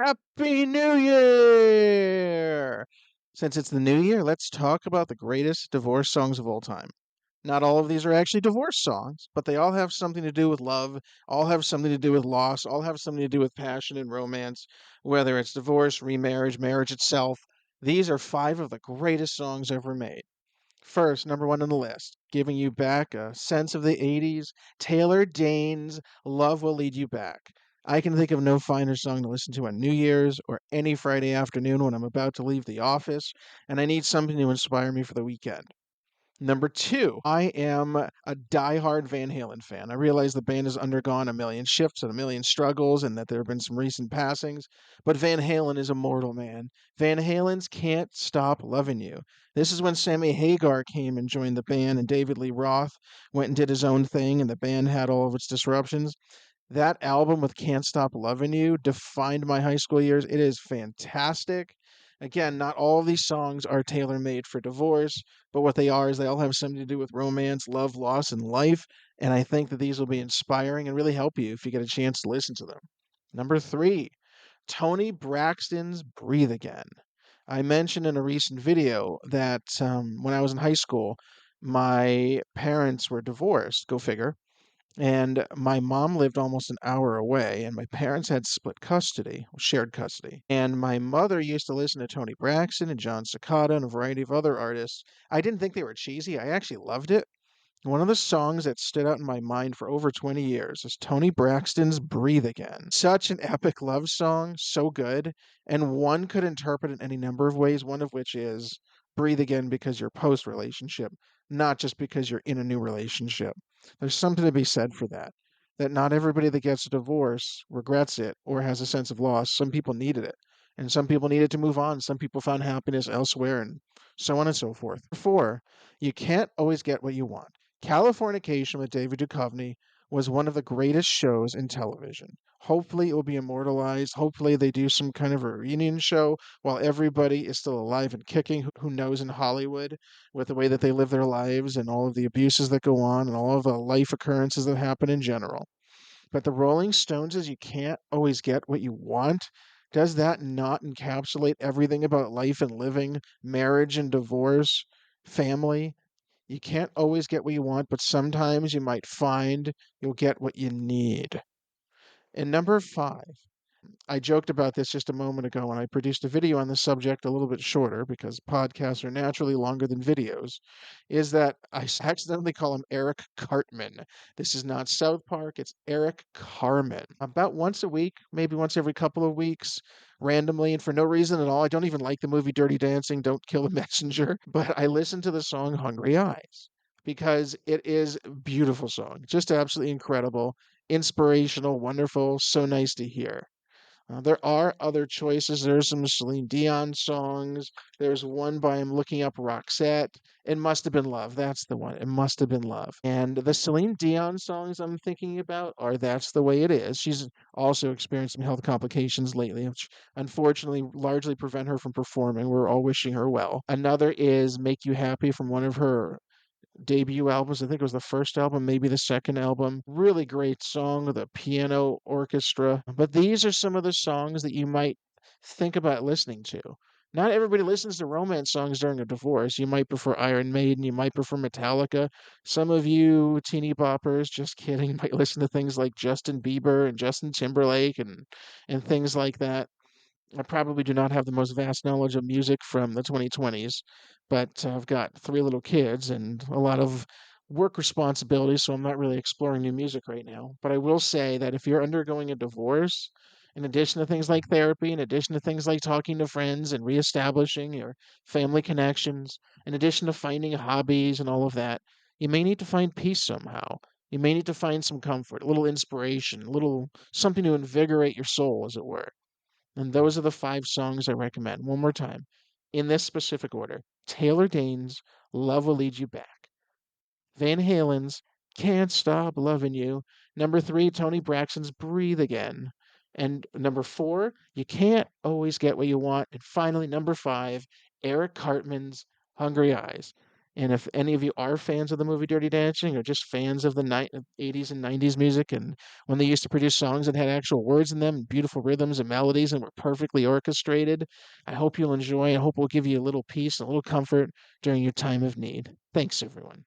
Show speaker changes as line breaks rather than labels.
Happy New Year! Since it's the new year, let's talk about the greatest divorce songs of all time. Not all of these are actually divorce songs, but they all have something to do with love, all have something to do with loss, all have something to do with passion and romance, whether it's divorce, remarriage, marriage itself. These are five of the greatest songs ever made. First, number one on the list, giving you back a sense of the 80s, Taylor Dane's Love Will Lead You Back. I can think of no finer song to listen to on New Year's or any Friday afternoon when I'm about to leave the office and I need something to inspire me for the weekend. Number two, I am a diehard Van Halen fan. I realize the band has undergone a million shifts and a million struggles and that there have been some recent passings, but Van Halen is immortal, man. Van Halen's Can't Stop Loving You. This is when Sammy Hagar came and joined the band and David Lee Roth went and did his own thing and the band had all of its disruptions. That album with Can't Stop Loving You defined my high school years. It is fantastic. Again, not all of these songs are tailor made for divorce, but what they are is they all have something to do with romance, love, loss, and life. And I think that these will be inspiring and really help you if you get a chance to listen to them. Number three, Tony Braxton's Breathe Again. I mentioned in a recent video that when I was in high school, my parents were divorced, go figure, and my mom lived almost an hour away, and my parents had split custody, shared custody. And my mother used to listen to Tony Braxton and John Cicada and a variety of other artists. I didn't think they were cheesy. I actually loved it. One of the songs that stood out in my mind for over 20 years is Tony Braxton's Breathe Again. Such an epic love song, so good. And one could interpret it any number of ways, one of which is breathe again because you're post relationship, not just because you're in a new relationship. There's something to be said for that. That not everybody that gets a divorce regrets it or has a sense of loss. Some people needed it. And some people needed to move on. Some people found happiness elsewhere, and so on and so forth. Four, you can't always get what you want. Californication with David Duchovny was one of the greatest shows in television. Hopefully, it will be immortalized. Hopefully, they do some kind of a reunion show while everybody is still alive and kicking who knows in Hollywood with the way that they live their lives and all of the abuses that go on and all of the life occurrences that happen in general. But the Rolling Stones is you can't always get what you want. Does that not encapsulate everything about life and living, marriage and divorce, family? You can't always get what you want, but sometimes you might find you'll get what you need. And number five, I joked about this just a moment ago when I produced a video on the subject a little bit shorter because podcasts are naturally longer than videos, is that accidentally call him Eric Cartman. This is not South Park, it's Eric Carmen. About once a week, maybe once every couple of weeks, randomly and for no reason at all. I don't even like the movie Dirty Dancing, Don't Kill the Messenger, but I listen to the song Hungry Eyes because it is a beautiful song, just absolutely incredible, inspirational, wonderful, so nice to hear. There are other choices. There's some Celine Dion songs. There's one by I'm looking up Roxette. It must have been love. That's the one. It must have been love. And the Celine Dion songs I'm thinking about are That's the Way It Is. She's also experienced some health complications lately, which unfortunately largely prevent her from performing. We're all wishing her well. Another is Make You Happy from one of her debut albums. I think it was the first album, maybe the second album. Really great song with a piano orchestra. But these are some of the songs that you might think about listening to. Not everybody listens to romance songs during a divorce. You might prefer Iron Maiden, you might prefer Metallica. Some of you teeny boppers, just kidding, might listen to things like Justin Bieber and Justin Timberlake and things like that. I probably do not have the most vast knowledge of music from the 2020s, but I've got three little kids and a lot of work responsibilities, so I'm not really exploring new music right now. But I will say that if you're undergoing a divorce, in addition to things like therapy, in addition to things like talking to friends and reestablishing your family connections, in addition to finding hobbies and all of that, you may need to find peace somehow. You may need to find some comfort, a little inspiration, a little something to invigorate your soul, as it were. And those are the five songs I recommend. One more time, in this specific order: Taylor Dane's Love Will Lead You Back, Van Halen's Can't Stop Loving You, number three, Tony Braxton's Breathe Again, and number four, You Can't Always Get What You Want, and finally, number five, Eric Cartman's Hungry Eyes. And if any of you are fans of the movie Dirty Dancing or just fans of the 80s and 90s music and when they used to produce songs that had actual words in them and beautiful rhythms and melodies and were perfectly orchestrated, I hope you'll enjoy. I hope we'll give you a little peace, a little comfort during your time of need. Thanks, everyone.